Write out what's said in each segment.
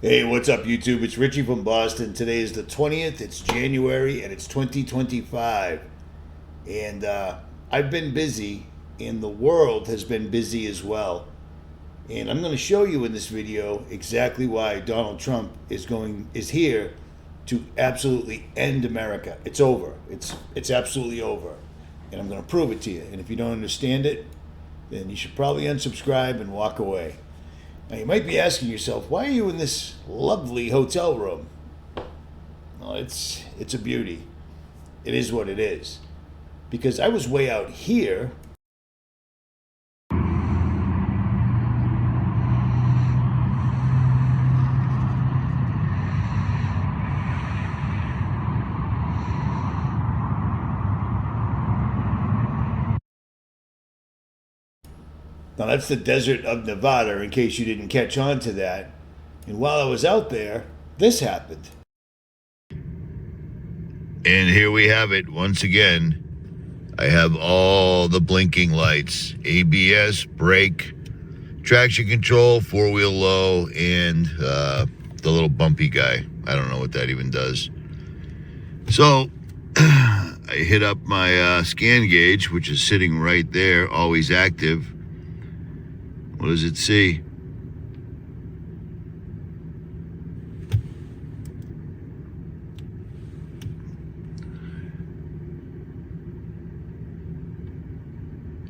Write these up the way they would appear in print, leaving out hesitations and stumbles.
Hey, what's up, YouTube? It's Richie from Boston. Today is the 20th. It's January, and it's 2025. And I've been busy, and the world has been busy as well. And I'm going to show you in this video exactly why Donald Trump is here to absolutely end America. It's over. It's absolutely over. And I'm going to prove it to you. And if you don't understand it, then you should probably unsubscribe and walk away. Now, you might be asking yourself, why are you in this lovely hotel room? Well, it's a beauty. It is what it is. Because I was way out here. Now, that's the desert of Nevada, in case you didn't catch on to that. And while I was out there, this happened. And here we have it once again. I have all the blinking lights: ABS, brake, traction control, four-wheel low, and the little bumpy guy. I don't know what that even does. So I hit up my scan gauge, which is sitting right there, always active. What does it see?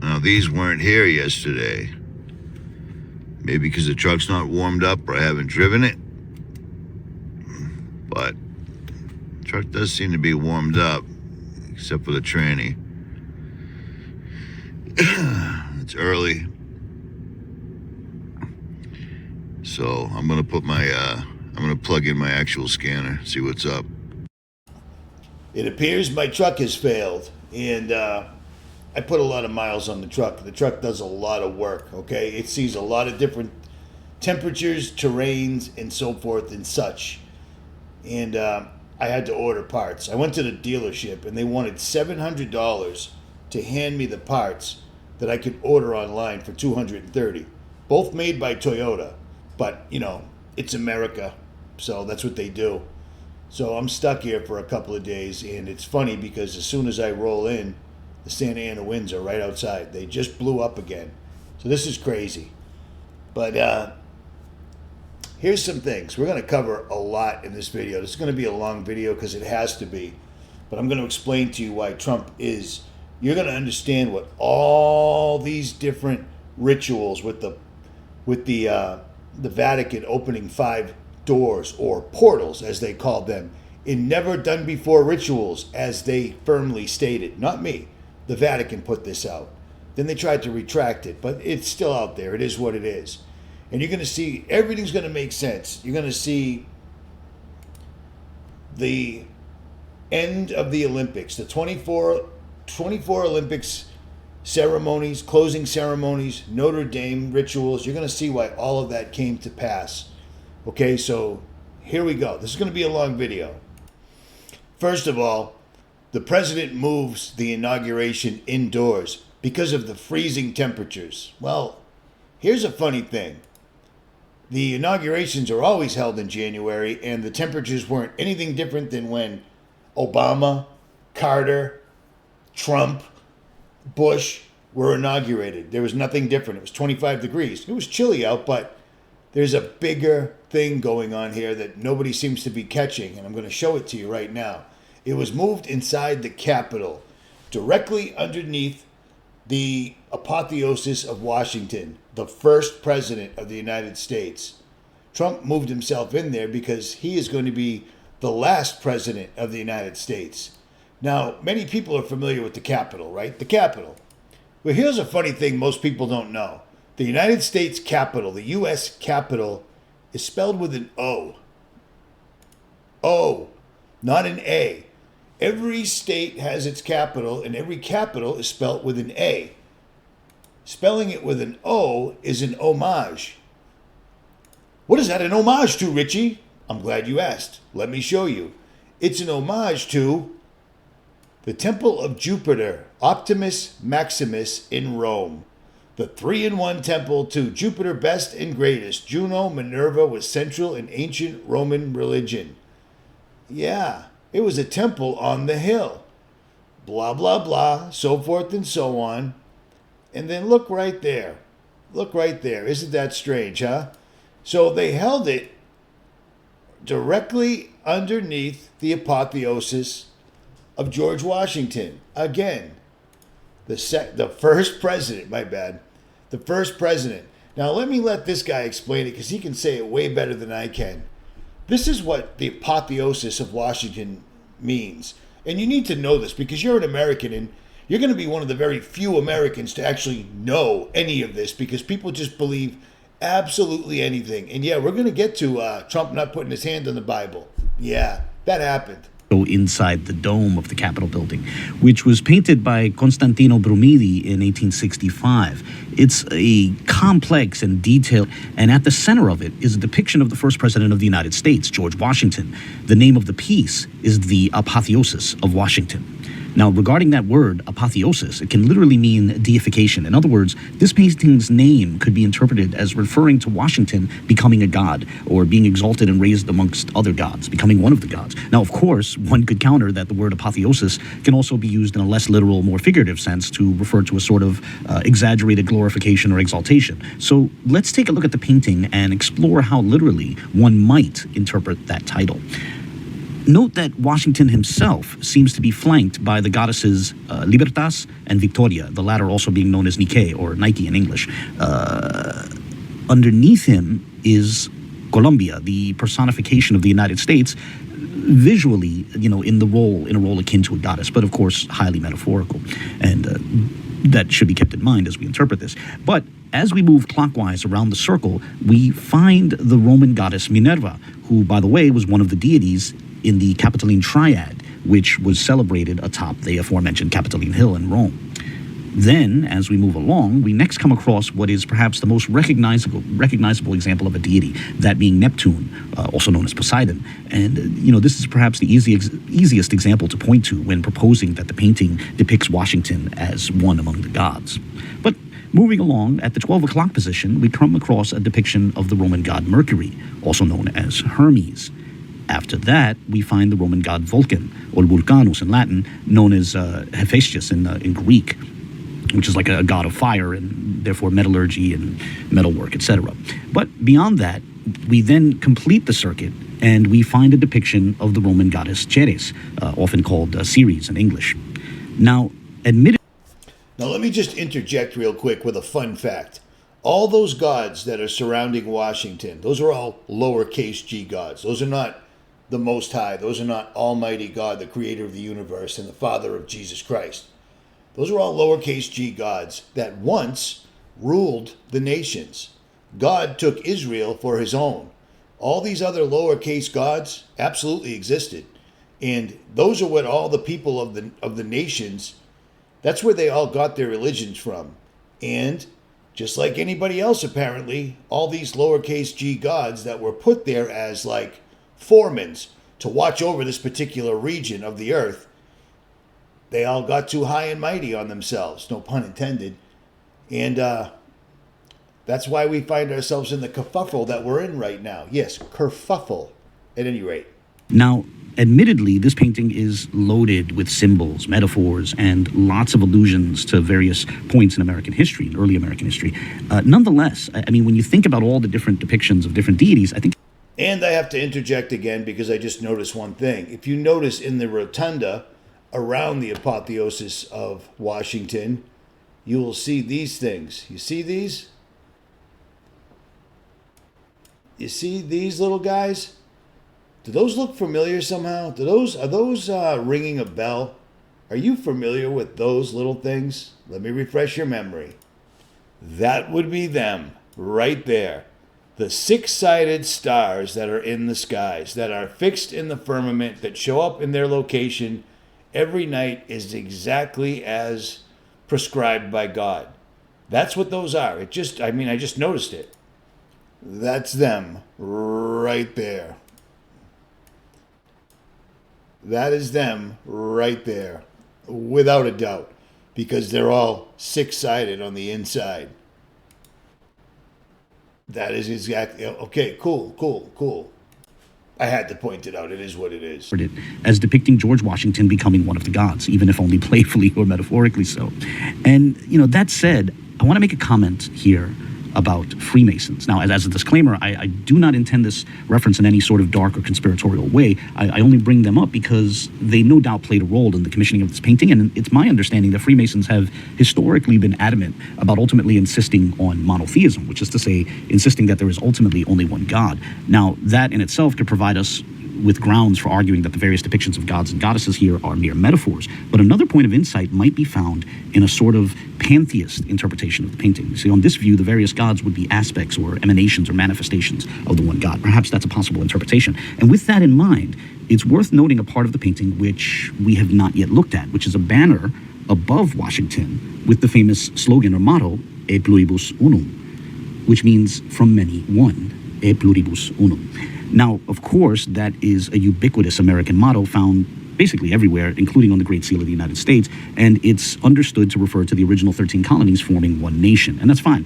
Now, these weren't here yesterday. Maybe because the truck's not warmed up or I haven't driven it. But the truck does seem to be warmed up, except for the tranny. It's early. So I'm gonna put my I'm gonna plug in my actual scanner, see what's up. It appears my truck has failed, and I put a lot of miles on the truck. The truck does a lot of work, okay? It sees a lot of different temperatures, terrains, and so forth and such. And I had to order parts. I went to the dealership, and they wanted $700 to hand me the parts that I could order online for $230, both made by Toyota. But, you know, it's America, so that's what they do. So I'm stuck here for a couple of days, and it's funny because as soon as I roll in, the Santa Ana winds are right outside. They just blew up again. So this is crazy. But here's some things. We're going to cover a lot in this video. This is going to be a long video because it has to be. But I'm going to explain to you why Trump is. You're going to understand what all these different rituals with the Vatican opening 5 doors, or portals as they called them, in never done before rituals, as they firmly stated. Not me. The Vatican put this out. Then they tried to retract it, but it's still out there. It is what it is. And you're going to see, everything's going to make sense. You're going to see the end of the Olympics, the 24 Olympics ceremonies, closing ceremonies, Notre Dame rituals. You're going to see why all of that came to pass. Okay, so here we go. This is going to be a long video. First of all, the president moves the inauguration indoors because of the freezing temperatures. Well, here's a funny thing. The inaugurations are always held in January, and the temperatures weren't anything different than when Obama, Carter, Trump, Bush were inaugurated. There was nothing different. It was 25 degrees. It was chilly out, but there's a bigger thing going on here that nobody seems to be catching, and I'm going to show it to you right now. It was moved inside the Capitol, directly underneath the apotheosis of Washington, the first president of the United States. Trump moved himself in there because he is going to be the last president of the United States. Now, many people are familiar with the Capitol, right? The Capitol. Well, here's a funny thing most people don't know. The United States Capitol, the U.S. Capitol, is spelled with an O. O, not an A. Every state has its capital, and every capital is spelled with an A. Spelling it with an O is an homage. What is that an homage to, Richie? I'm glad you asked. Let me show you. It's an homage to the Temple of Jupiter, Optimus Maximus in Rome. The 3-in-1 temple to Jupiter best and greatest. Juno, Minerva was central in ancient Roman religion. Yeah, it was a temple on the hill. Blah, blah, blah, so forth and so on. And then look right there. Look right there. Isn't that strange, huh? So they held it directly underneath the apotheosis of George Washington. Again, the first president, my bad. The first president. Now let this guy explain it because he can say it way better than I can. This is what the apotheosis of Washington means. And you need to know this because you're an American and you're going to be one of the very few Americans to actually know any of this because people just believe absolutely anything. And yeah, we're going to get to Trump not putting his hand on the Bible. Yeah, that happened. Inside the dome of the Capitol building, which was painted by Constantino Brumidi in 1865. It's a complex and detailed, and at the center of it is a depiction of the first president of the United States, George Washington. The name of the piece is the Apotheosis of Washington. Now, regarding that word, apotheosis, it can literally mean deification. In other words, this painting's name could be interpreted as referring to Washington becoming a god or being exalted and raised amongst other gods, becoming one of the gods. Now, of course, one could counter that the word apotheosis can also be used in a less literal, more figurative sense to refer to a sort of exaggerated glorification or exaltation. So let's take a look at the painting and explore how literally one might interpret that title. Note that Washington himself seems to be flanked by the goddesses Libertas and Victoria, the latter also being known as Nike, or Nike in English. Underneath him is Colombia, the personification of the United States, visually, in a role akin to a goddess, but of course highly metaphorical. And that should be kept in mind as we interpret this. But as we move clockwise around the circle, we find the Roman goddess Minerva, who, by the way, was one of the deities in the Capitoline Triad, which was celebrated atop the aforementioned Capitoline Hill in Rome. Then, as we move along, we next come across what is perhaps the most recognizable example of a deity, that being Neptune, also known as Poseidon. And, this is perhaps the easiest example to point to when proposing that the painting depicts Washington as one among the gods. But moving along, at the 12 o'clock position, we come across a depiction of the Roman god Mercury, also known as Hermes. After that, we find the Roman god Vulcan, or Vulcanus in Latin, known as Hephaestus in Greek, which is like a god of fire and therefore metallurgy and metalwork, etc. But beyond that, we then complete the circuit and we find a depiction of the Roman goddess Ceres, often called Ceres in English. Now, let me just interject real quick with a fun fact. All those gods that are surrounding Washington, those are all lowercase g gods. Those are not the Most High. Those are not Almighty God, the creator of the universe and the Father of Jesus Christ. Those are all lowercase g gods that once ruled the nations. God took Israel for his own. All these other lowercase gods absolutely existed. And those are what all the people of the nations, that's where they all got their religions from. And just like anybody else, apparently, all these lowercase g gods that were put there as like foremans to watch over this particular region of the earth, they all got too high and mighty on themselves, no pun intended. And that's why we find ourselves in the kerfuffle that we're in right now. Yes, kerfuffle, at any rate. Now, admittedly, this painting is loaded with symbols, metaphors, and lots of allusions to various points in American history, in early American history. Nonetheless, I mean, when you think about all the different depictions of different deities, I think... And I have to interject again because I just noticed one thing. If you notice in the rotunda around the apotheosis of Washington, you will see these things. You see these? You see these little guys? Do those look familiar somehow? Are those ringing a bell? Are you familiar with those little things? Let me refresh your memory. That would be them right there. The six-sided stars that are in the skies, that are fixed in the firmament, that show up in their location every night is exactly as prescribed by God. That's what those are. I just noticed it. That's them right there. That is them right there, without a doubt, because they're all six-sided on the inside. That is exactly okay. Cool. I had to point it out. It is what it is. As depicting George Washington becoming one of the gods, even if only playfully or metaphorically so. And, that said, I want to make a comment here about Freemasons. Now, as a disclaimer, I do not intend this reference in any sort of dark or conspiratorial way. I only bring them up because they no doubt played a role in the commissioning of this painting, and it's my understanding that Freemasons have historically been adamant about ultimately insisting on monotheism, which is to say, insisting that there is ultimately only one God. Now, that in itself could provide us with grounds for arguing that the various depictions of gods and goddesses here are mere metaphors. But another point of insight might be found in a sort of pantheist interpretation of the painting. See, on this view, the various gods would be aspects or emanations or manifestations of the one god. Perhaps that's a possible interpretation. And with that in mind, it's worth noting a part of the painting which we have not yet looked at, which is a banner above Washington with the famous slogan or motto, 𝗍 pluribus unum, which means from many one, 𝗍 pluribus unum. Now, of course, that is a ubiquitous American motto found basically everywhere, including on the Great Seal of the United States, and it's understood to refer to the original 13 colonies forming one nation, and that's fine.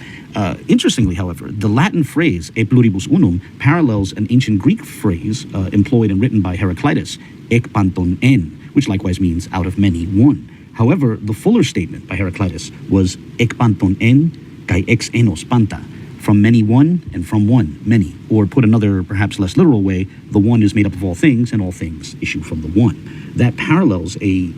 Interestingly, however, the Latin phrase 𝗍 pluribus unum parallels an ancient Greek phrase employed and written by Heraclitus, ἐκ πάντων ἐν, which likewise means out of many, one. However, the fuller statement by Heraclitus was ἐκ πάντων ἐν kai ex enos panta, from many one and from one many. Or put another, perhaps less literal way, the one is made up of all things and all things issue from the one. That parallels a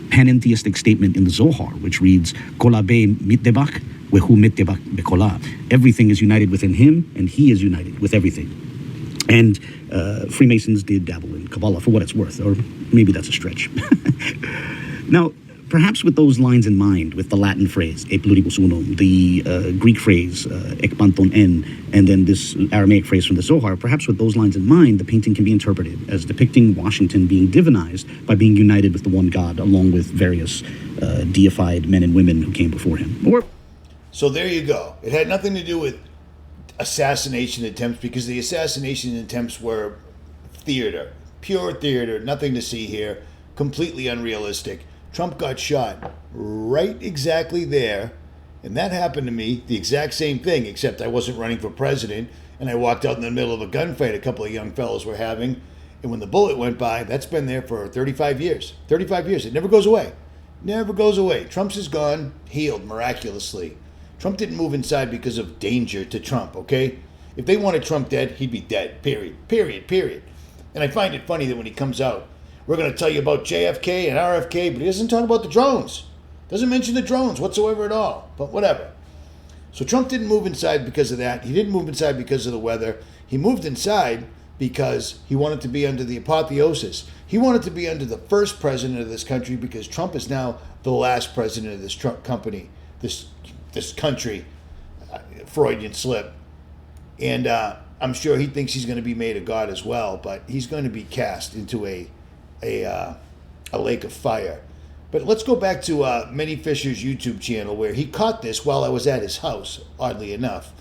panentheistic statement in the Zohar, which reads, Kolabe mitdebach wehu mitdebach bekola. Everything is united within him and he is united with everything. And Freemasons did dabble in Kabbalah for what it's worth, or maybe that's a stretch. Now, perhaps with those lines in mind, with the Latin phrase, 𝗍 pluribus unum, the Greek phrase, ἐκ πάντων ἐν, and then this Aramaic phrase from the Zohar, perhaps with those lines in mind, the painting can be interpreted as depicting Washington being divinized by being united with the one God, along with various deified men and women who came before him. So there you go. It had nothing to do with assassination attempts, because the assassination attempts were theater, pure theater, nothing to see here, completely unrealistic. Trump got shot right exactly there, and that happened to me, the exact same thing, except I wasn't running for president, and I walked out in the middle of a gunfight a couple of young fellows were having, and when the bullet went by, that's been there for 35 years. 35 years. It never goes away. Never goes away. Trump's is gone, healed miraculously. Trump didn't move inside because of danger to Trump, okay? If they wanted Trump dead, he'd be dead, period. And I find it funny that when he comes out, we're going to tell you about JFK and RFK, but he doesn't talk about the drones. Doesn't mention the drones whatsoever at all, but whatever. So Trump didn't move inside because of that. He didn't move inside because of the weather. He moved inside because he wanted to be under the apotheosis. He wanted to be under the first president of this country, because Trump is now the last president of this Trump company, this country, Freudian slip. And I'm sure he thinks he's going to be made a god as well, but he's going to be cast into a lake of fire. But let's go back to 𝗍𝗵𝗿𝗆's YouTube channel, where he caught this while I was at his house, oddly enough.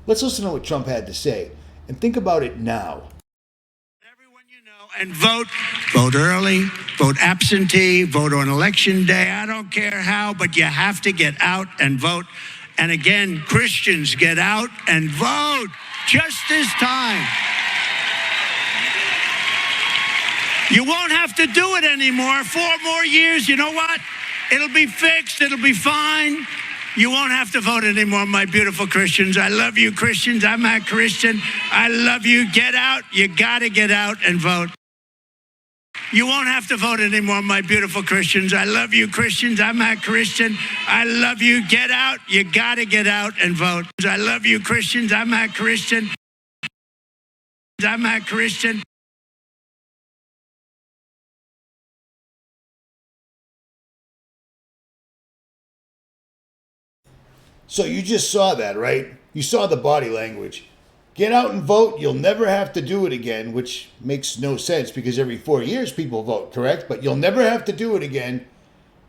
Let's listen to what Trump had to say and think about it now. Everyone you know, and vote. Vote early, vote absentee, vote on election day. I don't care how, but you have to get out and vote. And again, Christians, get out and vote just this time. You won't have to do it anymore. 4 more years, you know what? It'll be fixed. It'll be fine. You won't have to vote anymore, my beautiful Christians. I love you, Christians. I'm a Christian. I love you. Get out. You got to get out and vote. You won't have to vote anymore, my beautiful Christians. I love you, Christians. I'm a Christian. I love you. Get out. You got to get out and vote. I love you, Christians. I'm a Christian. I'm a Christian. So you just saw that, right? You saw the body language. Get out and vote. You'll never have to do it again, which makes no sense because every 4 years people vote, correct? But you'll never have to do it again.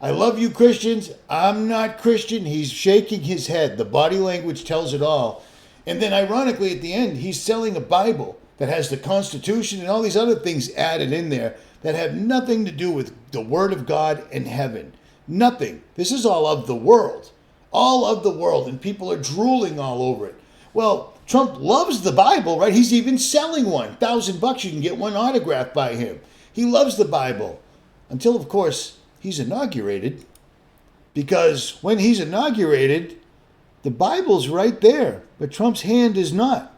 I love you, Christians. I'm not Christian. He's shaking his head. The body language tells it all. And then ironically, at the end, he's selling a Bible that has the Constitution and all these other things added in there that have nothing to do with the Word of God and heaven. Nothing. This is all of the world. All of the world, and people are drooling all over it. Well, Trump loves the Bible, right? He's even selling one. $1,000 you can get one autographed by him. He loves the Bible. Until, of course, he's inaugurated. Because when he's inaugurated, the Bible's right there. But Trump's hand is not.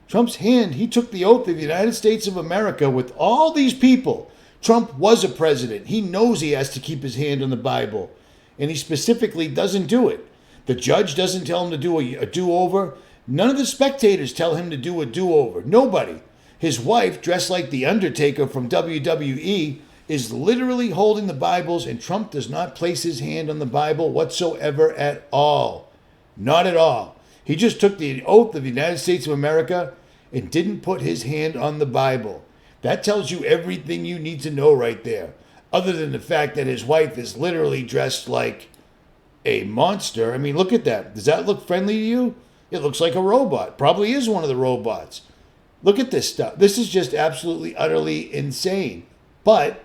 Trump's hand, he took the oath of the United States of America with all these people. Trump was a president. He knows he has to keep his hand on the Bible. And he specifically doesn't do it. The judge doesn't tell him to do a do-over. None of the spectators tell him to do a do-over. Nobody. His wife, dressed like The Undertaker from WWE, is literally holding the Bibles, and Trump does not place his hand on the Bible whatsoever at all. Not at all. He just took the oath of the United States of America and didn't put his hand on the Bible. That tells you everything you need to know right there. Other than the fact that his wife is literally dressed like a monster. I mean, look at that. Does that look friendly to you? It looks like a robot. Probably is one of the robots. Look at this stuff. This is just absolutely, utterly insane. But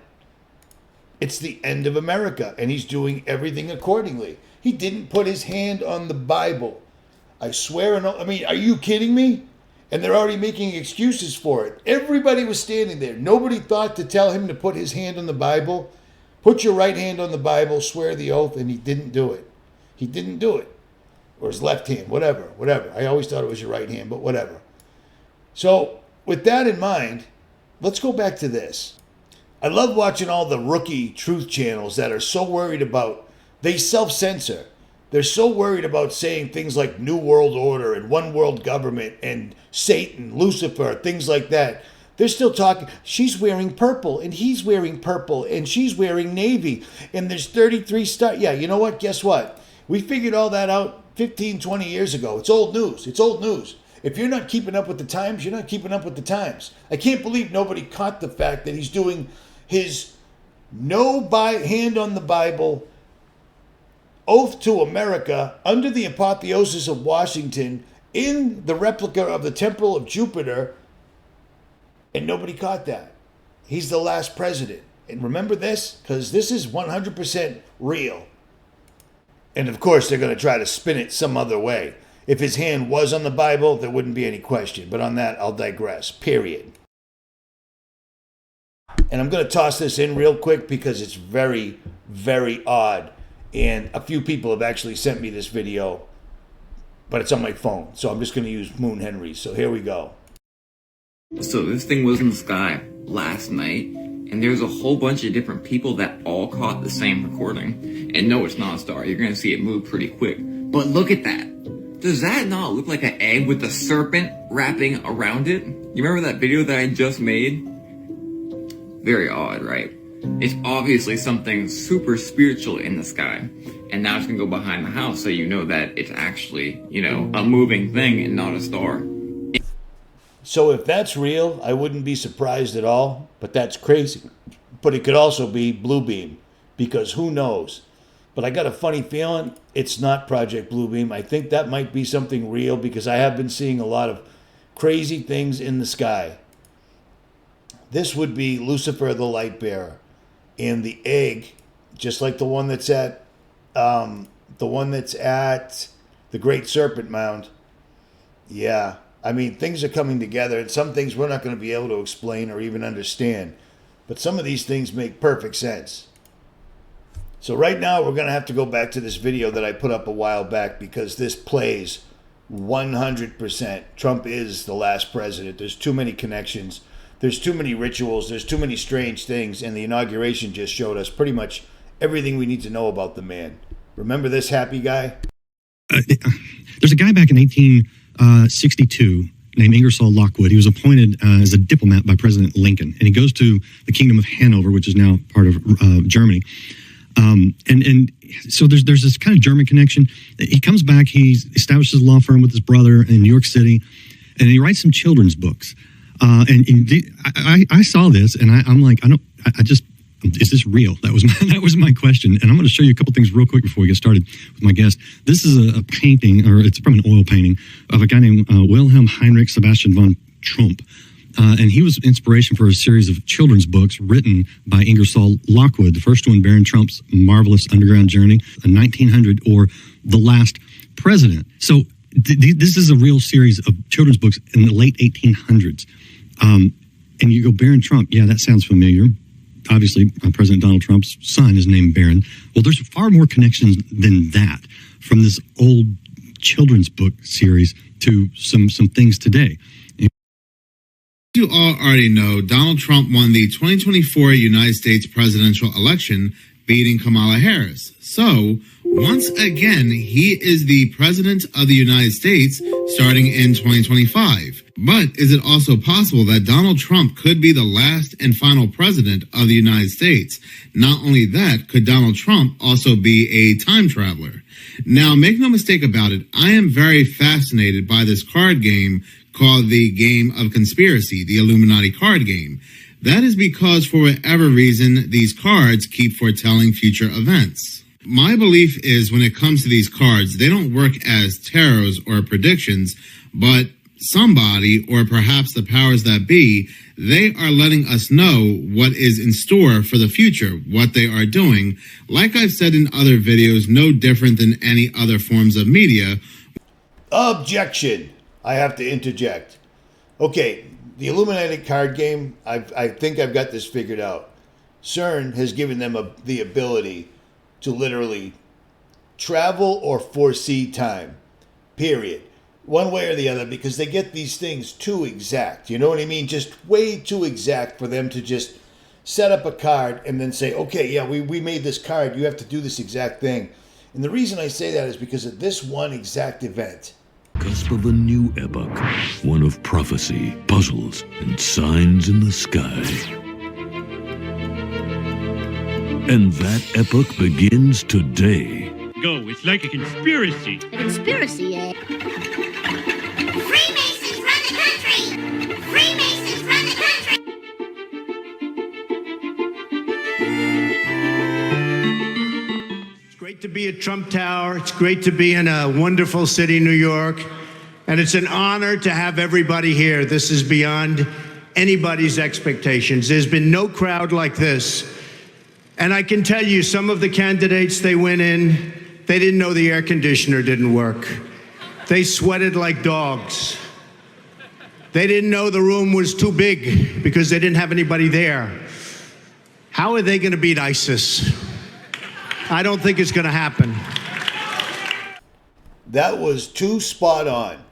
it's the end of America, and he's doing everything accordingly. He didn't put his hand on the Bible. I swear, I mean, are you kidding me? And they're already making excuses for it. Everybody was standing there. Nobody thought to tell him to put his hand on the Bible. Put your right hand on the Bible, swear the oath, and he didn't do it. He didn't do it. Or his left hand, whatever. I always thought it was your right hand, but whatever. So, with that in mind, let's go back to this. I love watching all the rookie truth channels that are so worried about, they self-censor. They're so worried about saying things like New World Order and One World Government and Satan, Lucifer, things like that. They're still talking, she's wearing purple and he's wearing purple and she's wearing navy and there's 33 stars. Yeah, you know what? Guess what? We figured all that out 15, 20 years ago. It's old news. It's old news. If you're not keeping up with the times, you're not keeping up with the times. I can't believe nobody caught the fact that he's doing his hand on the Bible oath to America under the apotheosis of Washington in the replica of the Temple of Jupiter, and nobody caught that. He's the last president. And remember this, because this is 100% real. And of course, they're going to try to spin it some other way. If his hand was on the Bible, there wouldn't be any question. But on that, I'll digress. Period. And I'm going to toss this in real quick because it's very, very odd. And a few people have actually sent me this video, but it's on my phone. So I'm just going to use Moon Henry. So here we go. So this thing was in the sky last night, and there's a whole bunch of different people that all caught the same recording. And no, it's not a star. You're going to see it move pretty quick. But look at that. Does that not look like an egg with a serpent wrapping around it? You remember that video that I just made? Very odd, right? It's obviously something super spiritual in the sky. And now it's going to go behind the house so you know that it's actually, a moving thing and not a star. So if that's real, I wouldn't be surprised at all, but that's crazy. But it could also be Bluebeam, because who knows? But I got a funny feeling it's not Project Bluebeam. I think that might be something real because I have been seeing a lot of crazy things in the sky. This would be Lucifer the light bearer. And the egg, just like the one that's at the Great Serpent Mound. Yeah, I mean, things are coming together, and some things we're not going to be able to explain or even understand. But some of these things make perfect sense. So right now, we're going to have to go back to this video that I put up a while back because this plays 100%. Trump is the last president. There's too many connections. There's too many rituals. There's too many strange things. And the inauguration just showed us pretty much everything we need to know about the man. Remember this happy guy? There's a guy back in 1862 named Ingersoll Lockwood. He was appointed as a diplomat by President Lincoln. And he goes to the Kingdom of Hanover, which is now part of Germany. And so there's this kind of German connection. He comes back. He establishes a law firm with his brother in New York City. And he writes some children's books. I saw this and I'm like, is this real? That was my question. And I'm going to show you a couple things real quick before we get started with my guest. This is a painting, or it's from an oil painting of a guy named Wilhelm Heinrich Sebastian von Trump. And he was inspiration for a series of children's books written by Ingersoll Lockwood. The first one, Baron Trump's Marvelous Underground Journey, in 1900, or The Last President. So this is a real series of children's books in the late 1800s. And you go, Barron Trump, yeah, that sounds familiar. Obviously, President Donald Trump's son is named Barron. Well, there's far more connections than that from this old children's book series to some things today. You all already know Donald Trump won the 2024 United States presidential election, beating Kamala Harris. So, once again, he is the president of the United States starting in 2025. But is it also possible that Donald Trump could be the last and final president of the United States? Not only that, could Donald Trump also be a time traveler? Now, make no mistake about it, I am very fascinated by this card game called the Game of Conspiracy, the Illuminati card game. That is because for whatever reason, these cards keep foretelling future events. My belief is when it comes to these cards, they don't work as tarots or predictions, but somebody, or perhaps the powers that be, they are letting us know what is in store for the future, what they are doing. Like I've said in other videos, no different than any other forms of media. Objection. I have to interject. Okay, the Illuminati card game, I think I've got this figured out. CERN has given them the ability to literally travel or foresee time, period. One way or the other, because they get these things too exact. You know what I mean? Just way too exact for them to just set up a card and then say, okay, yeah, we made this card. You have to do this exact thing. And the reason I say that is because of this one exact event. Cusp of a new epoch, one of prophecy, puzzles, and signs in the sky. And that epoch begins today. Go, it's like a conspiracy. A conspiracy, eh? Freemasons run the country! Freemasons run the country! It's great to be at Trump Tower. It's great to be in a wonderful city, New York. And it's an honor to have everybody here. This is beyond anybody's expectations. There's been no crowd like this. And I can tell you, some of the candidates, they went in, they didn't know the air conditioner didn't work. They sweated like dogs. They didn't know the room was too big because they didn't have anybody there. How are they going to beat ISIS? I don't think it's going to happen. That was too spot on.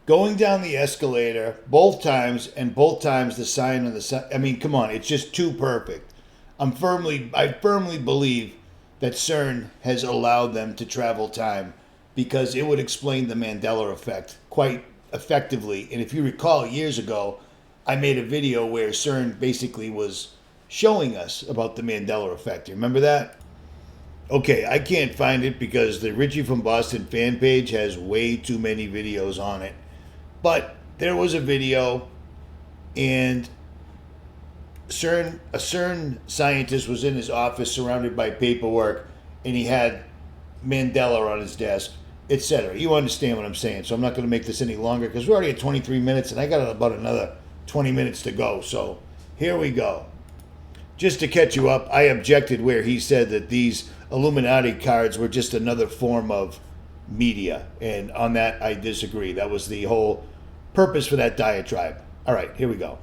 Going down the escalator both times, and both times the sign on the side. I mean, come on, it's just too perfect. I firmly believe that CERN has allowed them to travel time because it would explain the Mandela effect quite effectively. And if you recall, years ago, I made a video where CERN basically was showing us about the Mandela effect. You remember that? Okay, I can't find it because the Richie from Boston fan page has way too many videos on it. But there was a video, and a CERN scientist was in his office surrounded by paperwork, and he had Mandela on his desk, etc. You understand what I'm saying, so I'm not going to make this any longer because we're already at 23 minutes, and I got about another 20 minutes to go. So here we go. Just to catch you up, I objected where he said that these Illuminati cards were just another form of media, and on that I disagree. That was the whole purpose for that diatribe. All right, here we go.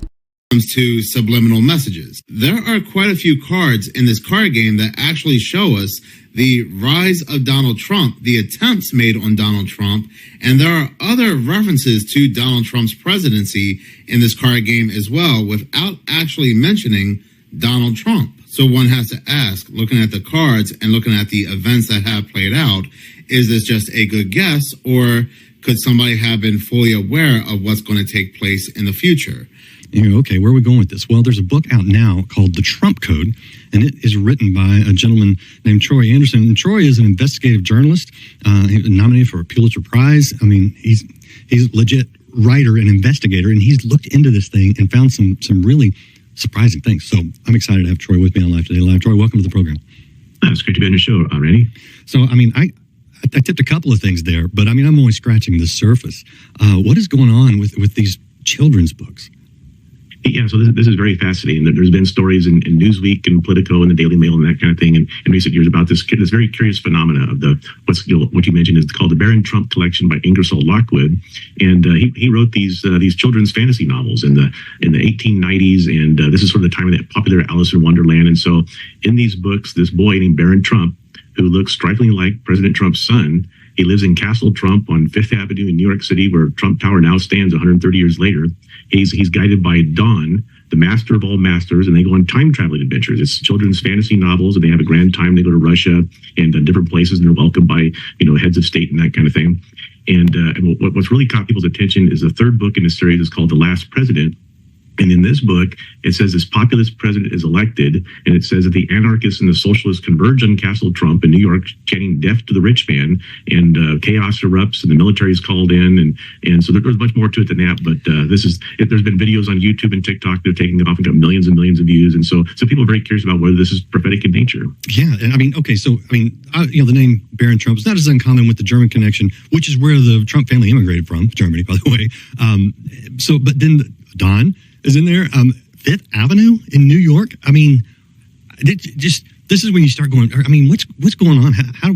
Comes to subliminal messages. There are quite a few cards in this card game that actually show us the rise of Donald Trump, the attempts made on Donald Trump, and there are other references to Donald Trump's presidency in this card game as well without actually mentioning Donald Trump. So one has to ask, looking at the cards and looking at the events that have played out, is this just a good guess, or could somebody have been fully aware of what's going to take place in the future? Okay, where are we going with this? Well, there's a book out now called The Trump Code, and it is written by a gentleman named Troy Anderson. And Troy is an investigative journalist, nominated for a Pulitzer Prize. I mean, he's a legit writer and investigator, and he's looked into this thing and found some really surprising things. So I'm excited to have Troy with me on Live Today Live. Troy, welcome to the program. It's great to be on your show already. So, I mean, I tipped a couple of things there, but I mean, I'm only scratching the surface. What is going on with these children's books? Yeah, so this is very fascinating. There's been stories in Newsweek and Politico and the Daily Mail and that kind of thing in recent years about this very curious phenomena of what you mentioned is called the Baron Trump Collection by Ingersoll Lockwood, and he wrote these children's fantasy novels in the 1890s, and this is sort of the time of that popular Alice in Wonderland. And so in these books, this boy named Baron Trump, who looks strikingly like President Trump's son. He lives in Castle Trump on Fifth Avenue in New York City, where Trump Tower now stands 130 years later. He's guided by Dawn, the master of all masters, and they go on time traveling adventures. It's children's fantasy novels, and they have a grand time. They go to Russia and different places, and they're welcomed by heads of state and that kind of thing. And what's really caught people's attention is the third book in the series is called The Last President. And in this book, it says this populist president is elected, and it says that the anarchists and the socialists converge on Castle Trump in New York, chanting death to the rich man, and chaos erupts, and the military is called in, and so there's much more to it than that. But there's been videos on YouTube and TikTok that are taking off and got millions and millions of views, and so people are very curious about whether this is prophetic in nature. Yeah, I mean, okay, so the name Baron Trump is not as uncommon with the German connection, which is where the Trump family immigrated from, Germany, by the way. But then Don is in there, Fifth Avenue in New York. I mean, this is when you start going, I mean, what's going on? How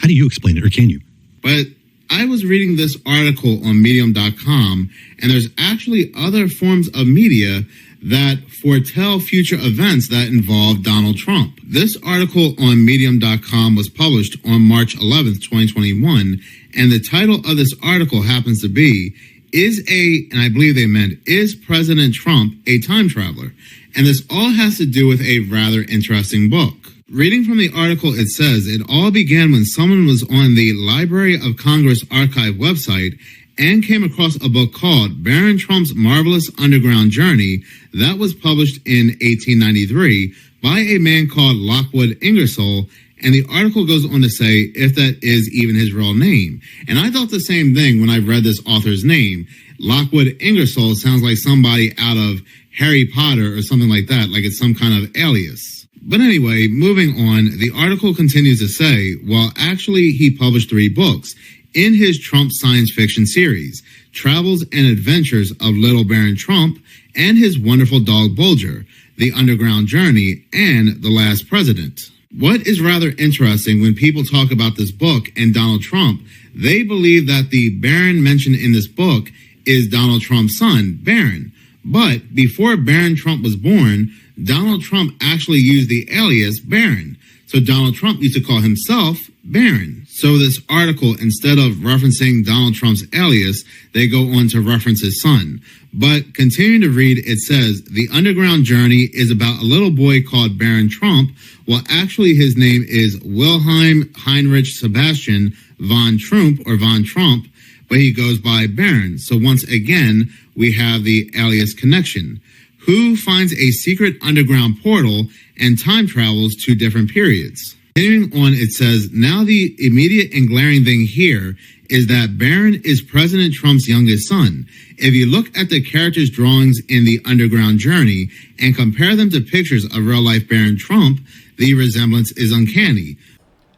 do you explain it, or can you? But I was reading this article on Medium.com, and there's actually other forms of media that foretell future events that involve Donald Trump. This article on Medium.com was published on March 11th, 2021, and the title of this article happens to be, and I believe they meant, is President Trump a time traveler? And this all has to do with a rather interesting book. Reading from the article, it says, it all began when someone was on the Library of Congress archive website and came across a book called Baron Trump's Marvelous Underground Journey that was published in 1893 by a man called Lockwood Ingersoll. And the article goes on to say if that is even his real name. And I thought the same thing when I read this author's name. Lockwood Ingersoll sounds like somebody out of Harry Potter or something like that, like it's some kind of alias. But anyway, moving on, the article continues to say, well, actually, he published 3 books in his Trump science fiction series, Travels and Adventures of Little Baron Trump and his wonderful dog Bulger, The Underground Journey, and The Last President. What is rather interesting when people talk about this book and Donald Trump, they believe that the Baron mentioned in this book is Donald Trump's son, Barron. But before Baron Trump was born, Donald Trump actually used the alias Barron. So Donald Trump used to call himself Barron. So this article, instead of referencing Donald Trump's alias, they go on to reference his son. But continuing to read, it says, the Underground Journey is about a little boy called Baron Trump. Well, actually, his name is Wilhelm Heinrich Sebastian von Trump, or von Trump, but he goes by Baron. So once again, we have the alias connection. Who finds a secret underground portal and time travels to different periods. Continuing on, it says, now the immediate and glaring thing here is that Barron is President Trump's youngest son. If you look at the characters' drawings in the Underground Journey and compare them to pictures of real-life Baron Trump, the resemblance is uncanny.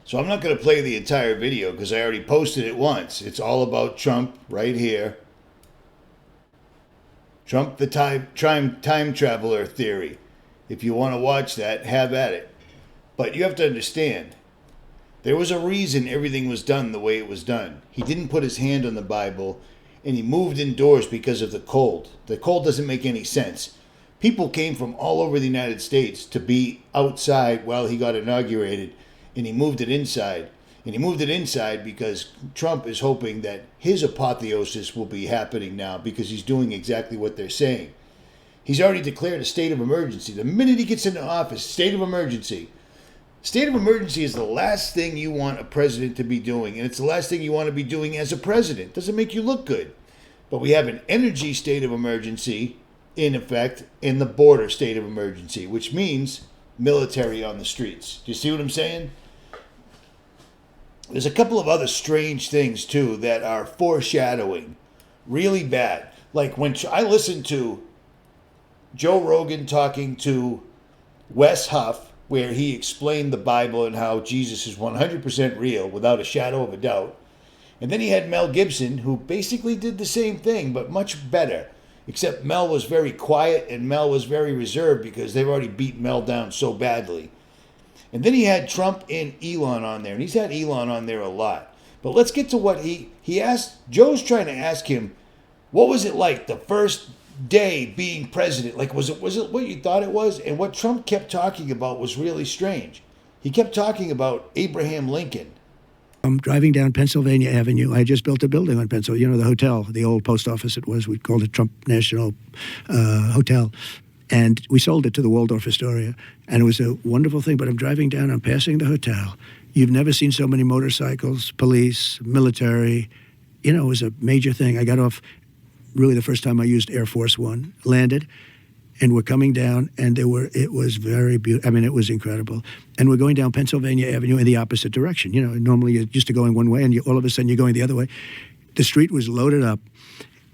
So I'm not going to play the entire video because I already posted it once. It's all about Trump right here. Trump the time traveler theory. If you want to watch that, have at it. But you have to understand, there was a reason everything was done the way it was done. He didn't put his hand on the Bible, and he moved indoors because of the cold. The cold doesn't make any sense. People came from all over the United States to be outside while he got inaugurated, and he moved it inside. And he moved it inside because Trump is hoping that his apotheosis will be happening now because he's doing exactly what they're saying. He's already declared a state of emergency. The minute he gets into office, state of emergency. State of emergency is the last thing you want a president to be doing, and it's the last thing you want to be doing as a president. Doesn't make you look good. But we have an energy state of emergency in effect in the border state of emergency, which means military on the streets. Do you see what I'm saying? There's a couple of other strange things, too, that are foreshadowing really bad. Like when I listened to Joe Rogan talking to Wes Huff, where he explained the Bible and how Jesus is 100% real without a shadow of a doubt. And then he had Mel Gibson, who basically did the same thing, but much better. except Mel was very quiet and Mel was very reserved because they've already beat Mel down so badly. And then he had Trump and Elon on there, and he's had Elon on there a lot. But let's get to what he asked. Joe's trying to ask him, what was it like the first day being president? Like, was it what you thought it was? And what Trump kept talking about was really strange. He kept talking about Abraham Lincoln. I'm driving down Pennsylvania Avenue. I just built a building on Pennsylvania. You know, the hotel, the old post office it was. We called it Trump National Hotel. And we sold it to the Waldorf Astoria. And it was a wonderful thing. But I'm driving down, I'm passing the hotel. You've never seen so many motorcycles, police, military. You know, it was a major thing. I got off really the first time I used Air Force One, landed, and we're coming down, and it was very beautiful. I mean, it was incredible. And we're going down Pennsylvania Avenue in the opposite direction. You know, normally you're used to going one way, and all of a sudden you're going the other way. The street was loaded up,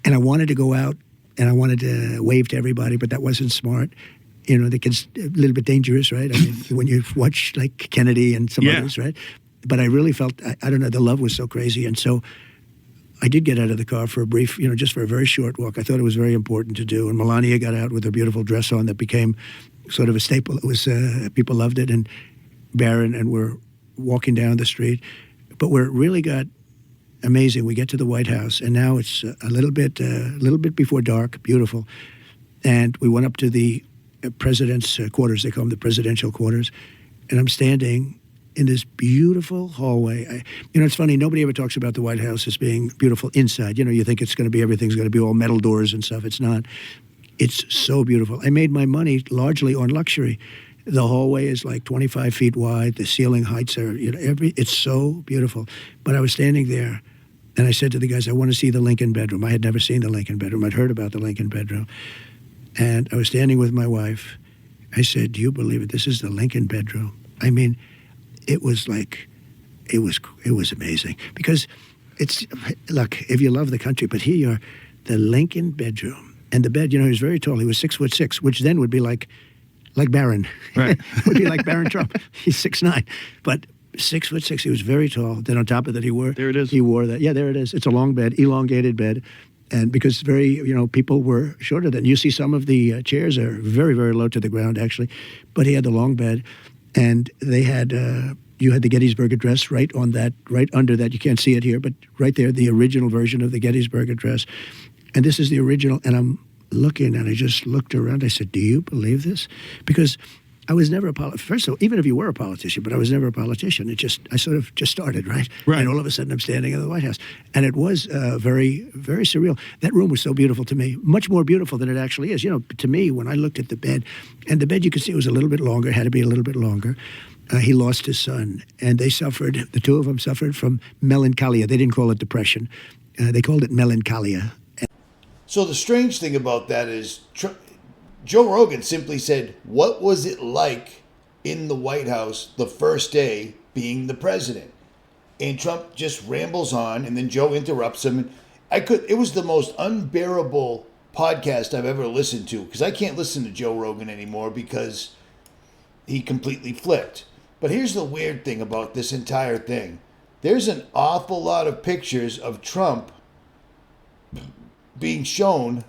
and I wanted to go out, and I wanted to wave to everybody, but that wasn't smart. You know, it gets a little bit dangerous, right? I mean, when you watch, like, Kennedy and some others, right? But I really felt, I don't know, the love was so crazy, and so I did get out of the car for a brief, you know, just for a very short walk. I thought it was very important to do. And Melania got out with her beautiful dress on that became sort of a staple. It was, people loved it. And Barron, and we're walking down the street. But where it really got amazing, we get to the White House, and now it's a little bit before dark, beautiful. And we went up to the president's quarters. They call them the presidential quarters. And I'm standing in this beautiful hallway. You know, it's funny, nobody ever talks about the White House as being beautiful inside. You know, you think everything's going to be all metal doors and stuff. It's not. It's so beautiful. I made my money largely on luxury. The hallway is like 25 feet wide. The ceiling heights are, you know, it's so beautiful. But I was standing there, and I said to the guys, I want to see the Lincoln bedroom. I had never seen the Lincoln bedroom. I'd heard about the Lincoln bedroom. And I was standing with my wife. I said, do you believe it? This is the Lincoln bedroom. I mean, it was like, it was amazing. Because it's, look, if you love the country, but here you are, the Lincoln bedroom. And the bed, you know, he was very tall. He was 6'6", which then would be like Barron. Right. Would be like Barron Trump. He's 6'9". But 6'6", he was very tall. Then on top of that, he wore that. Yeah, there it is. It's a long bed, elongated bed. And because people were shorter than, you see some of the chairs are very, very low to the ground, actually. But he had the long bed. And they had, you had the Gettysburg Address right on that, right under that. You can't see it here, but right there, the original version of the Gettysburg Address. And this is the original. And I'm looking, and I just looked around. I said, do you believe this? Because I was never a politician. First of all, even if you were a politician, but I was never a politician. I sort of just started, right? And all of a sudden I'm standing in the White House. And it was very, very surreal. That room was so beautiful to me, much more beautiful than it actually is. You know, to me, when I looked at the bed, and the bed you could see was a little bit longer, had to be a little bit longer. He lost his son, and the two of them suffered from melancholia. They didn't call it depression. They called it melancholia. So the strange thing about that is Joe Rogan simply said, what was it like in the White House the first day being the president? And Trump just rambles on, and then Joe interrupts him. It was the most unbearable podcast I've ever listened to, because I can't listen to Joe Rogan anymore because he completely flipped. But here's the weird thing about this entire thing. There's an awful lot of pictures of Trump being shown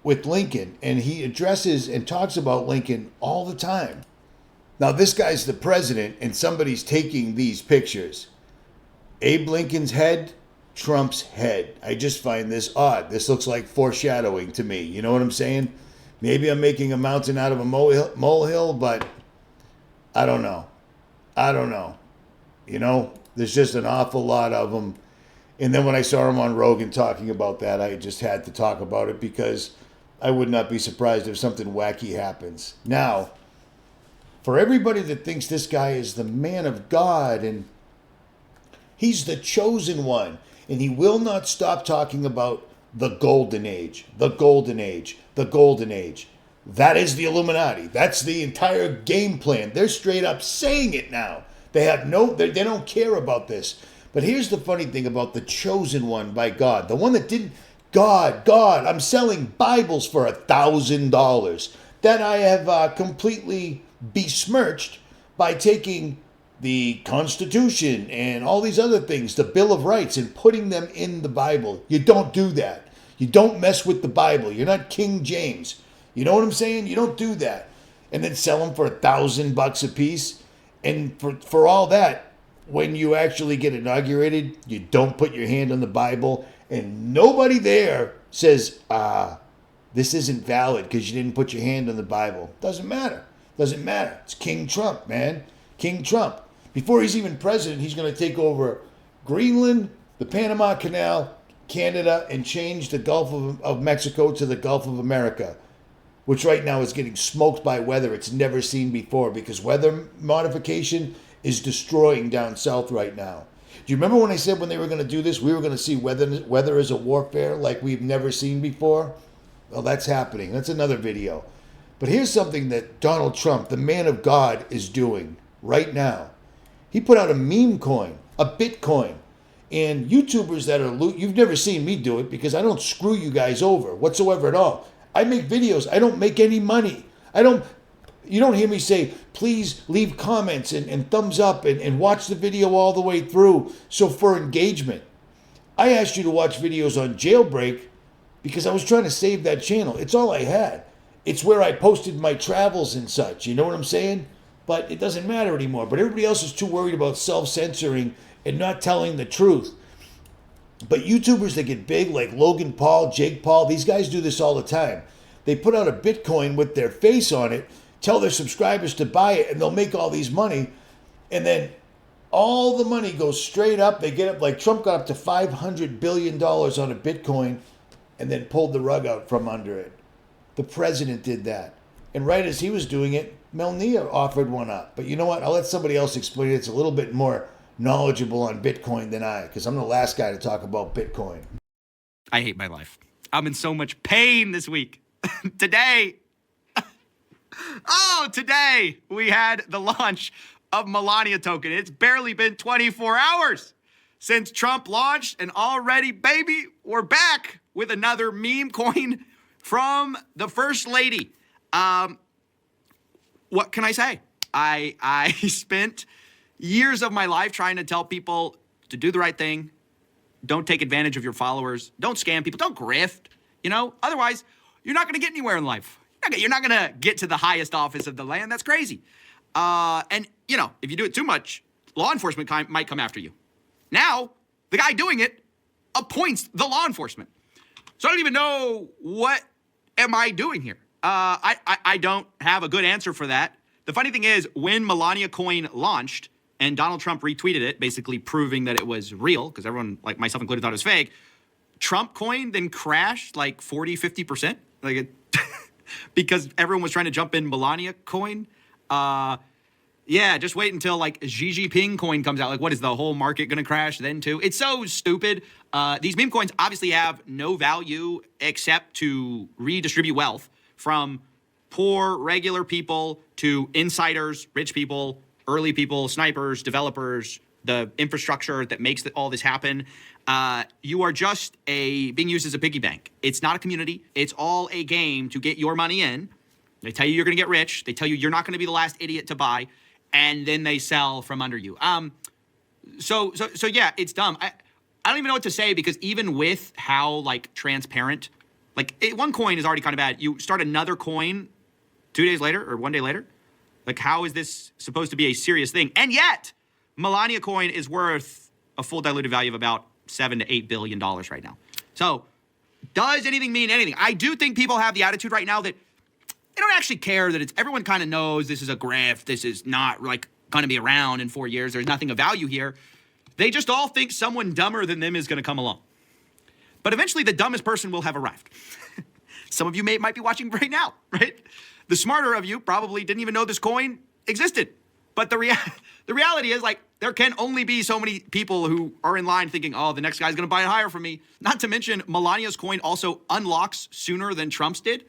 with Lincoln, and he addresses and talks about Lincoln all the time. Now, this guy's the president, and somebody's taking these pictures. Abe Lincoln's head, Trump's head. I just find this odd. This looks like foreshadowing to me. You know what I'm saying? Maybe I'm making a mountain out of a molehill, but I don't know. You know, there's just an awful lot of them. And then when I saw him on Rogan talking about that, I just had to talk about it because I would not be surprised if something wacky happens. Now, for everybody that thinks this guy is the man of God and he's the chosen one, and he will not stop talking about the golden age, the golden age, the golden age. That is the Illuminati. That's the entire game plan. They're straight up saying it now. They don't care about this. But here's the funny thing about the chosen one by God. The one that didn't, God, I'm selling Bibles for $1,000 that I have completely besmirched by taking the Constitution and all these other things, the Bill of Rights, and putting them in the Bible. You don't do that. You don't mess with the Bible. You're not King James. You know what I'm saying? You don't do that. And then sell them for $1,000 a piece. And for all that, when you actually get inaugurated, you don't put your hand on the Bible. And nobody there says, this isn't valid because you didn't put your hand on the Bible. Doesn't matter. Doesn't matter. It's King Trump, man. King Trump. Before he's even president, he's going to take over Greenland, the Panama Canal, Canada, and change the Gulf of Mexico to the Gulf of America, which right now is getting smoked by weather it's never seen before because weather modification is destroying down south right now. Do you remember when I said when they were going to do this, we were going to see weather as a warfare like we've never seen before? Well, that's happening. That's another video. But here's something that Donald Trump, the man of God, is doing right now. He put out a meme coin, a Bitcoin. And YouTubers that are, you've never seen me do it because I don't screw you guys over whatsoever at all. I make videos. I don't make any money. You don't hear me say, please leave comments and thumbs up and watch the video all the way through. So for engagement, I asked you to watch videos on Jailbreak because I was trying to save that channel. It's all I had. It's where I posted my travels and such. You know what I'm saying? But it doesn't matter anymore. But everybody else is too worried about self-censoring and not telling the truth. But YouTubers that get big, like Logan Paul, Jake Paul, these guys do this all the time. They put out a Bitcoin with their face on it, tell their subscribers to buy it, and they'll make all these money. And then all the money goes straight up. They get up, like Trump got up to $500 billion on a Bitcoin and then pulled the rug out from under it. The president did that. And right as he was doing it, Melania offered one up. But you know what? I'll let somebody else explain it. It's a little bit more knowledgeable on Bitcoin than I, because I'm the last guy to talk about Bitcoin. I hate my life. I'm in so much pain this week. Today we had the launch of Melania token. It's barely been 24 hours since Trump launched, and already, baby, we're back with another meme coin from the First Lady. What can I say? I spent years of my life trying to tell people to do the right thing. Don't take advantage of your followers. Don't scam people. Don't grift. Otherwise, you're not going to get anywhere in life. You're not going to get to the highest office of the land. That's crazy. And if you do it too much, law enforcement might come after you. Now, the guy doing it appoints the law enforcement. So I don't even know what am I doing here. I don't have a good answer for that. The funny thing is, when Melania Coin launched and Donald Trump retweeted it, basically proving that it was real, because everyone, like myself included, thought it was fake, Trump coin then crashed like 40-50%. Because everyone was trying to jump in Melania Coin. Just wait until like Xi Jinping coin comes out. Like, what is the whole market going to crash then too? It's so stupid. These meme coins obviously have no value except to redistribute wealth from poor, regular people to insiders, rich people, early people, snipers, developers, the infrastructure that makes all this happen. You are just being used as a piggy bank. It's not a community. It's all a game to get your money in. They tell you you're going to get rich. They tell you you're not going to be the last idiot to buy. And then they sell from under you. So yeah, it's dumb. I don't even know what to say, because even with how transparent, one coin is already kind of bad. You start another coin 2 days later or 1 day later. How is this supposed to be a serious thing? And yet, Melania Coin is worth a full diluted value of about $7 to $8 billion right now. So, does anything mean anything? I do think people have the attitude right now that they don't actually care, that everyone kind of knows this is a grift. This is not going to be around in 4 years. There's nothing of value here. They just all think someone dumber than them is going to come along. But eventually, the dumbest person will have arrived. Some of you might be watching right now, right? The smarter of you probably didn't even know this coin existed. But the reality is, there can only be so many people who are in line thinking, oh, the next guy's going to buy it higher from me. Not to mention, Melania's coin also unlocks sooner than Trump's did.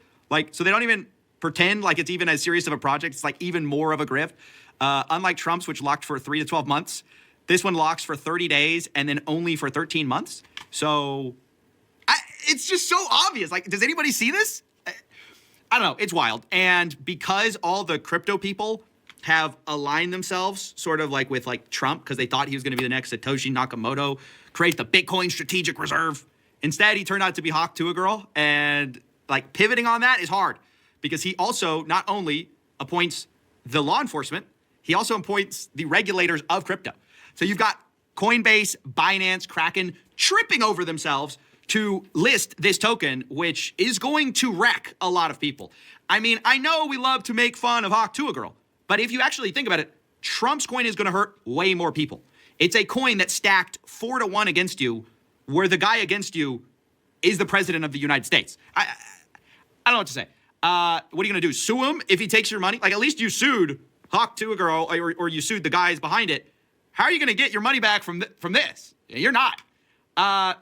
So they don't even pretend like it's even as serious of a project. It's even more of a grift. Unlike Trump's, which locked for 3 to 12 months, this one locks for 30 days and then only for 13 months. So it's just so obvious. Does anybody see this? I don't know. It's wild. And because all the crypto people have aligned themselves sort of with Trump, because they thought he was going to be the next Satoshi Nakamoto, create the Bitcoin strategic reserve. Instead, he turned out to be 𝗏𝗃𝗃𝗍, and like pivoting on that is hard because he also not only appoints the law enforcement, he also appoints the regulators of crypto. So you've got Coinbase, Binance, Kraken tripping over themselves to list this token, which is going to wreck a lot of people. I mean, I know we love to make fun of 𝗏𝗃𝗃𝗍, but if you actually think about it, Trump's coin is going to hurt way more people. It's a coin that's stacked 4-1 against you, where the guy against you is the president of the United States. I don't know what to say. What are you going to do? Sue him if he takes your money? Like, at least you sued 𝗏𝗃𝗃𝗍 or you sued the guys behind it. How are you going to get your money back from this? You're not.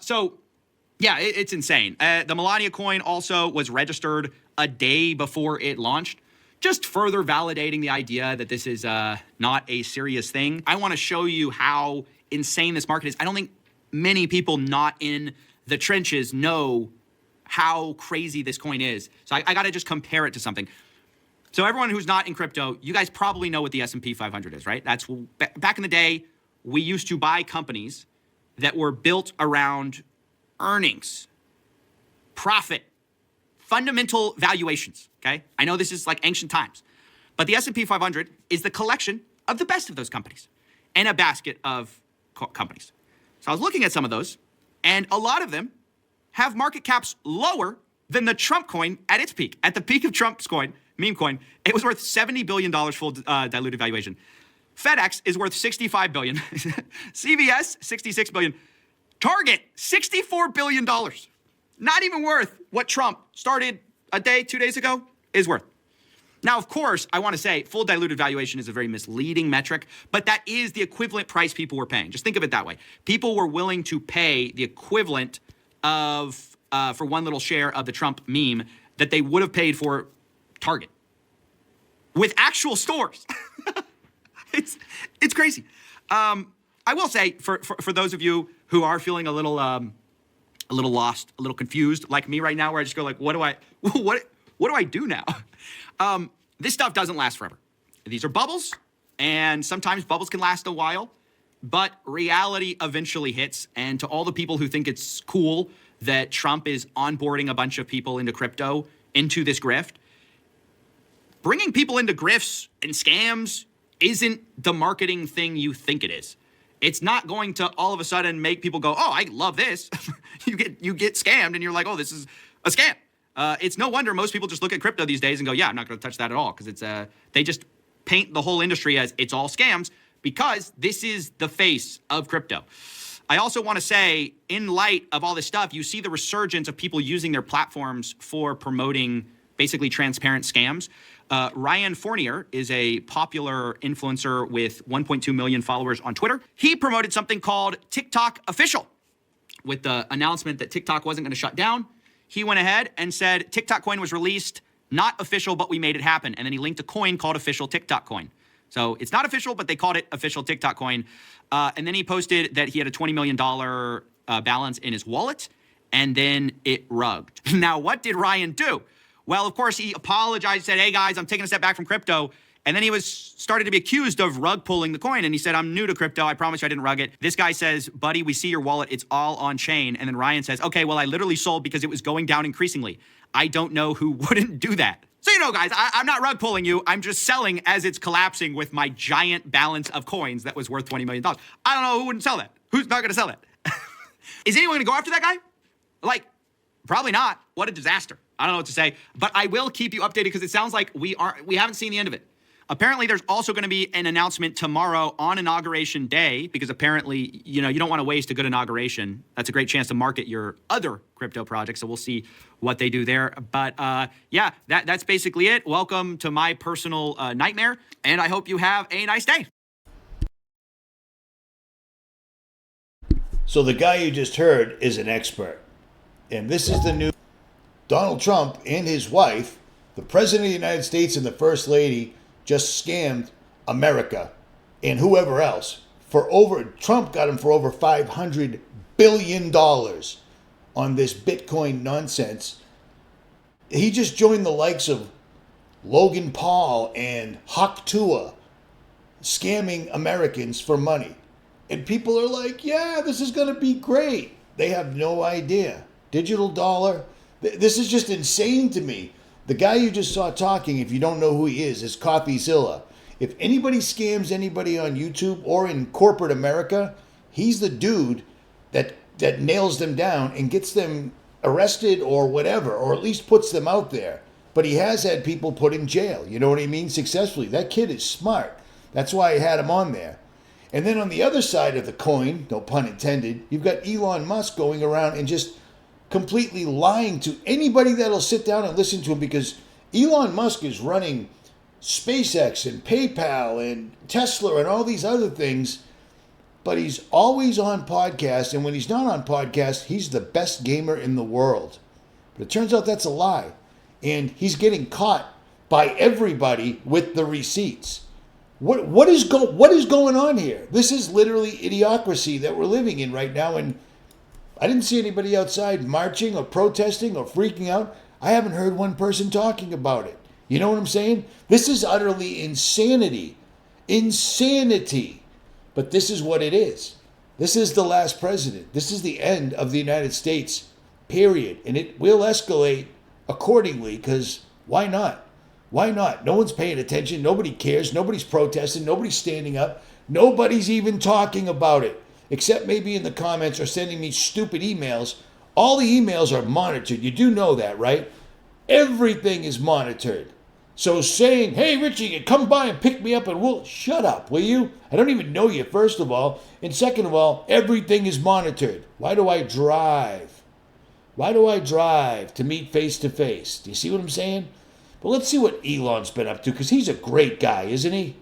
So, yeah, it's insane. The Melania Coin also was registered a day before it launched, just further validating the idea that this is not a serious thing. I want to show you how insane this market is. I don't think many people not in the trenches know how crazy this coin is. So I got to just compare it to something. So everyone who's not in crypto, you guys probably know what the S&P 500 is, right? That's back in the day, we used to buy companies that were built around earnings, profit, fundamental valuations, okay? I know this is like ancient times, but the S&P 500 is the collection of the best of those companies and a basket of companies. So I was looking at some of those, and a lot of them have market caps lower than the Trump coin at its peak. At the peak of Trump's coin, meme coin, it was worth $70 billion full diluted valuation. FedEx is worth $65 billion. CVS, $66 billion. Target, $64 billion. Not even worth what Trump started a day, 2 days ago, is worth. Now, of course, I want to say full diluted valuation is a very misleading metric, but that is the equivalent price people were paying. Just think of it that way. People were willing to pay the equivalent of, for one little share of the Trump meme that they would have paid for Target with actual stores. It's crazy. I will say for those of you who are feeling a little lost, a little confused, like me right now, where I just go like, what do I do now? This stuff doesn't last forever. These are bubbles, and sometimes bubbles can last a while, but reality eventually hits. And to all the people who think it's cool that Trump is onboarding a bunch of people into crypto, into this grift, bringing people into grifts and scams isn't the marketing thing you think it is. It's not going to all of a sudden make people go, oh, I love this. You get scammed and you're like, oh, this is a scam. It's no wonder most people just look at crypto these days and go, yeah, I'm not going to touch that at all, because it's they just paint the whole industry as it's all scams because this is the face of crypto. I also want to say, in light of all this stuff, you see the resurgence of people using their platforms for promoting basically transparent scams. Ryan Fournier is a popular influencer with 1.2 million followers on Twitter. He promoted something called TikTok Official. With the announcement that TikTok wasn't going to shut down, he went ahead and said TikTok coin was released, not official, but we made it happen. And then he linked a coin called Official TikTok Coin. So it's not official, but they called it Official TikTok Coin. And then he posted that he had a $20 million balance in his wallet, and then it rugged. Now, what did Ryan do? Well, of course, he apologized, said, hey, guys, I'm taking a step back from crypto. And then he was started to be accused of rug pulling the coin. And he said, I'm new to crypto. I promise you I didn't rug it. This guy says, buddy, we see your wallet. It's all on chain. And then Ryan says, okay, well, I literally sold because it was going down increasingly. I don't know who wouldn't do that. So, you know, guys, I'm not rug pulling you. I'm just selling as it's collapsing with my giant balance of coins that was worth $20 million. I don't know who wouldn't sell that. Who's not going to sell that? Is anyone going to go after that guy? Like, probably not. What a disaster. I don't know what to say, but I will keep you updated because it sounds like we haven't seen the end of it. Apparently, there's also going to be an announcement tomorrow on Inauguration Day, because apparently, you know, you don't want to waste a good inauguration. That's a great chance to market your other crypto projects. So we'll see what they do there. But yeah, that's basically it. Welcome to my personal nightmare, and I hope you have a nice day. So the guy you just heard is an expert. And this is the new Donald Trump and his wife, the President of the United States and the First Lady, just scammed America and whoever else Trump got him for over $500 billion on this Bitcoin nonsense. He just joined the likes of Logan Paul and 𝗏𝗃𝗃𝗍𝗃 scamming Americans for money. And people are like, yeah, this is going to be great. They have no idea Digital dollar. This is just insane to me. The guy you just saw talking, if you don't know who he is 𝗝𝗵𝗿𝗆. If anybody scams anybody on YouTube or in corporate America, he's the dude that nails them down and gets them arrested or whatever, or at least puts them out there. But he has had people put in jail, you know what I mean, successfully. That kid is smart. That's why I had him on there. And then on the other side of the coin, no pun intended, you've got Elon Musk going around and just completely lying to anybody that'll sit down and listen to him, because Elon Musk is running SpaceX and PayPal and Tesla and all these other things, but he's always on podcasts, and when he's not on podcasts, he's the best gamer in the world. But it turns out that's a lie, and he's getting caught by everybody with the receipts. What is going on here? This is literally idiocracy that we're living in right now, and I didn't see anybody outside marching or protesting or freaking out. I haven't heard one person talking about it. You know what I'm saying? This is utterly insanity. Insanity. But this is what it is. This is the last president. This is the end of the United States, period. And it will escalate accordingly, because why not? Why not? No one's paying attention. Nobody cares. Nobody's protesting. Nobody's standing up. Nobody's even talking about it, except maybe in the comments or sending me stupid emails. All the emails are monitored. You do know that, right? Everything is monitored. So saying, hey, Richie, you come by and pick me up and we'll... Shut up, will you? I don't even know you, first of all. And second of all, everything is monitored. Why do I drive? Why do I drive to meet face to face? Do you see what I'm saying? But let's see what Elon's been up to, because he's a great guy, isn't he?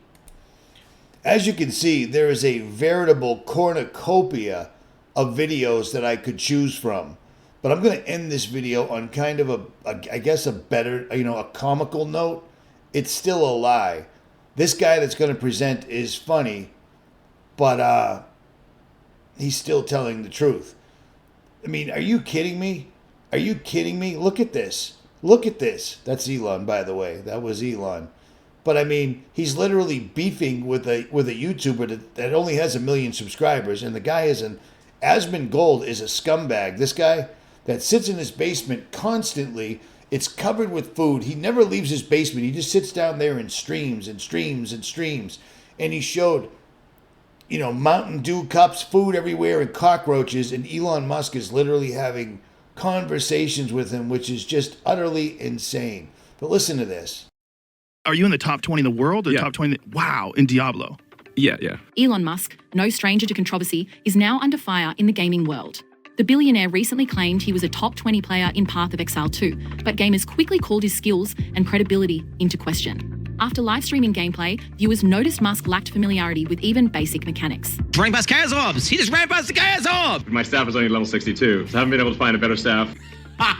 As you can see, there is a veritable cornucopia of videos that I could choose from. But I'm going to end this video on kind of I guess a better, a comical note. It's still a lie. This guy that's going to present is funny, but he's still telling the truth. I mean, are you kidding me? Are you kidding me? Look at this. Look at this. That's Elon, by the way. That was Elon. But I mean, he's literally beefing with a YouTuber that only has 1 million subscribers, and the guy is 𝗏𝗏𝗏Gold is a scumbag. This guy that sits in his basement constantly, it's covered with food. He never leaves his basement. He just sits down there and streams and streams and streams. And he showed, Mountain Dew cups, food everywhere, and cockroaches. And Elon Musk is literally having conversations with him, which is just utterly insane. But listen to this. Are you in the top 20 in the world or top 20? Wow, in Diablo. Yeah. Elon Musk, no stranger to controversy, is now under fire in the gaming world. The billionaire recently claimed he was a top 20 player in Path of Exile 2, but gamers quickly called his skills and credibility into question. After live streaming gameplay, viewers noticed Musk lacked familiarity with even basic mechanics. Running past Chaos Orbs! He just ran past the Chaos Orb! My staff is only level 62, so I haven't been able to find a better staff.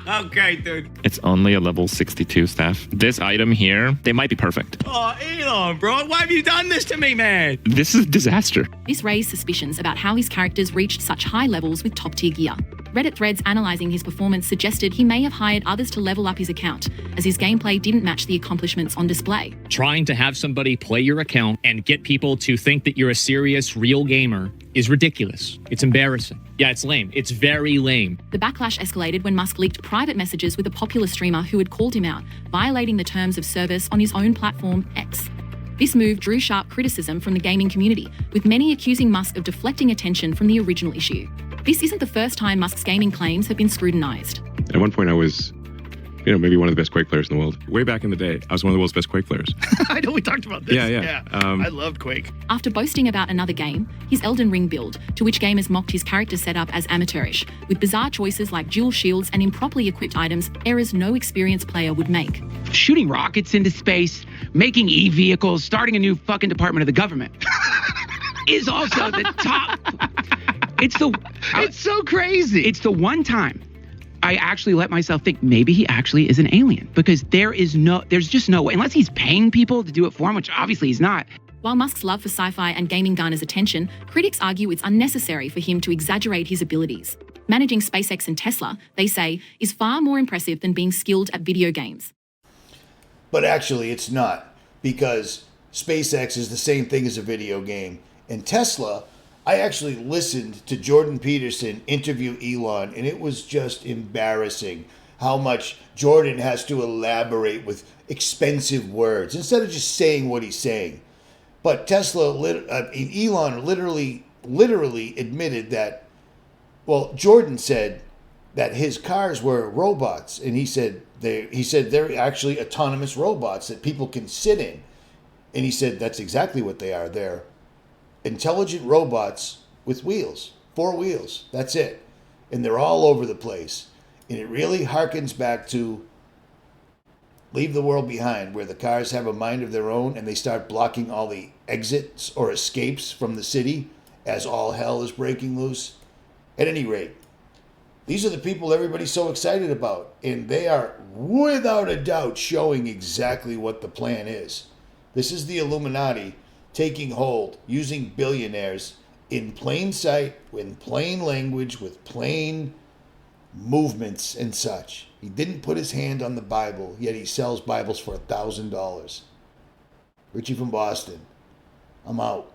Okay, dude. It's only a level 62 staff. This item here, they might be perfect. Oh, Elon, bro, why have you done this to me, man? This is disaster. This raised suspicions about how his characters reached such high levels with top-tier gear. Reddit threads analysing his performance suggested he may have hired others to level up his account, as his gameplay didn't match the accomplishments on display. Trying to have somebody play your account and get people to think that you're a serious, real gamer is ridiculous. It's embarrassing. Yeah, it's lame. It's very lame. The backlash escalated when Musk leaked private messages with a popular streamer who had called him out, violating the terms of service on his own platform, X. This move drew sharp criticism from the gaming community, with many accusing Musk of deflecting attention from the original issue. This isn't the first time Musk's gaming claims have been scrutinised. At one point I was, maybe one of the best Quake players in the world. Way back in the day, I was one of the world's best Quake players. I know we talked about this. Yeah. I loved Quake. After boasting about another game, his Elden Ring build, to which gamers mocked his character setup as amateurish, with bizarre choices like dual shields and improperly equipped items, errors no experienced player would make. Shooting rockets into space, making e-vehicles, starting a new fucking department of the government is also the top. It's so crazy. It's the one time I actually let myself think maybe he actually is an alien, because there's just no way, unless he's paying people to do it for him, which obviously he's not. While Musk's love for sci-fi and gaming garners attention, critics argue it's unnecessary for him to exaggerate his abilities. Managing SpaceX and Tesla, they say, is far more impressive than being skilled at video games. But actually it's not, because SpaceX is the same thing as a video game. And Tesla, I actually listened to Jordan Peterson interview Elon, and it was just embarrassing how much Jordan has to elaborate with expensive words instead of just saying what he's saying. But Elon literally admitted that, well, Jordan said that his cars were robots, and he said they're actually autonomous robots that people can sit in. And he said that's exactly what they are. They're intelligent robots with wheels, 4 wheels. That's it. And they're all over the place. And it really harkens back to Leave the World Behind, where the cars have a mind of their own and they start blocking all the exits or escapes from the city as all hell is breaking loose. At any rate, these are the people everybody's so excited about, and they are without a doubt showing exactly what the plan is. This is the Illuminati taking hold, using billionaires in plain sight, in plain language, with plain movements and such. He didn't put his hand on the Bible, yet he sells Bibles for $1,000. Richie from Boston. I'm out.